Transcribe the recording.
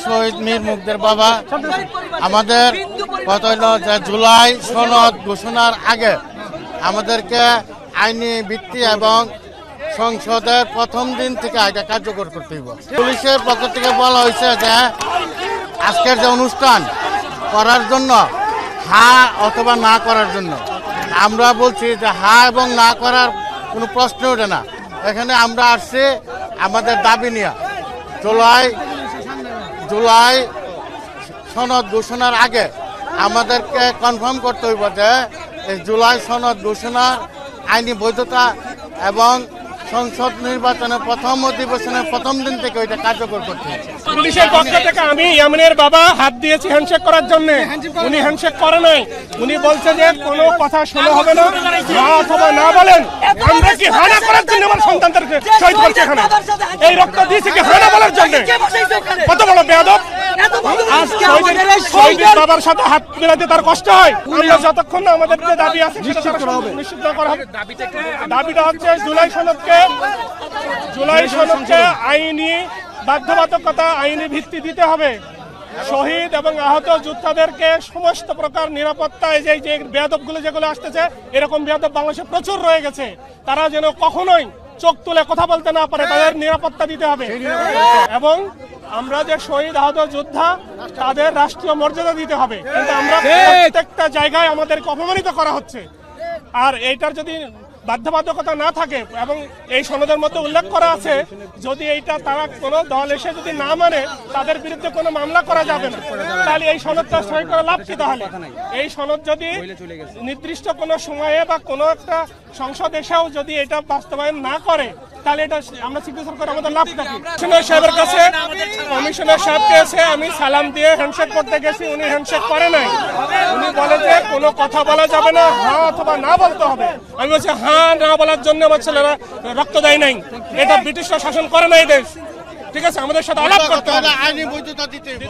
শহীদ মীর মুগ্ধের বাবা আমাদের কত হইল যে জুলাই সনদ ঘোষণার আগে আমাদেরকে আইনি ভিত্তি এবং সংসদের প্রথম দিন থেকে এটা কার্যকর করতে হইব। পুলিশের পক্ষ থেকে বলা হয়েছে যে আজকের যে অনুষ্ঠান করার জন্য হা অথবা না করার জন্য, আমরা বলছি যে হা এবং না করার কোনো প্রশ্ন ওঠে না। এখানে আমরা আসছি আমাদের দাবি নিয়ে জুলাই সনদ ঘোষণার আগে আমাদেরকে কনফার্ম করতে হইব যে এই জুলাই সনদ ঘোষণার আইনি বৈধতা এবং সংসদ নির্বাচনের প্রথম অধিবেশনের প্রথম দিন থেকে ওইটা কার্যকর করতে হবে। পুলিশের পক্ষ থেকে আমি ইয়ামিনের বাবা হাত দিয়েছি হ্যান্ডশেক করার জন্য, উনি হ্যান্ডশেক করে নাই। উনি বলছে যে কোনো কথা শোনা হবে না, না অথবা না বলেন। আমরা কি হানা করার জন্য আমার সন্তানদেরকে শহীদ করছে এখানে? এই রক্ত দিয়েছে কি হানা বলার জন্য? কত বড় বেয়াদব! শহীদের বাবার সাথে হাত মেলাতে তার কষ্ট হয়। আমরা যতক্ষণ না আমাদের যে দাবি আছে নিশ্চিত করা হবে। দাবিটা হচ্ছে জুলাই সনদকে আইনি বাধ্যবাধকতা, আইনি ভিত্তি দিতে হবে। শহীদ এবং আহত যোদ্ধাদেরকে সমস্ত প্রকার নিরাপত্তা, এই যে বেয়াদবগুলো যেগুলো আসতেছে, এরকম বেয়াদব বাংলাদেশে প্রচুর রয়ে গেছে। তারা যেন কখনোই চোখ তুলে কথা বলতে না পারে, তাদের নিরাপত্তা দিতে হবে। এবং আমরা যে শহীদ আহত যোদ্ধা তাদের রাষ্ট্রীয় মর্যাদা দিতে হবে। কিন্তু আমরা প্রত্যেকটা জায়গায় আমাদেরকে অপমানিত করা হচ্ছে। আর এইটার যদি বাধ্যবাধকতা না থাকে এবং এই সনদের মধ্যে উল্লেখ করা আছে, যদি এইটা তারা কোনো দল এসে যদি না মানে তাদের বিরুদ্ধে কোনো মামলা করা যাবে না, তাহলে এই সনদটা সই করে লাভ কি? তাহলে এই সনদ যদি নির্দিষ্ট কোনো সময়ে বা কোনো একটা সংসদ এসেও যদি এটা বাস্তবায়ন না করে, তাহলে এটা আমরা সিগনেচার করে আমাদের লাভ থাকি। কমিশনার সাহেবের কাছে, কমিশনার সাহেবকে এসে আমি সালাম দিয়ে হ্যান্ডশেক করতে গেছি, উনি হ্যান্ডশেক করে নাই। উনি বলে যে কোনো কথা বলা যাবে না, হ্যাঁ অথবা না বলতে হবে। আমি বলছি হ্যাঁ না বলার জন্য আমার ছেলেরা রক্ত দেয় নাই। এটা ব্রিটিশরা শাসন করে নাই দেশ, ঠিক আছে? আমাদের সাথে আলাপ করতে হবে, আইনি বৈধতা দিতে হবে।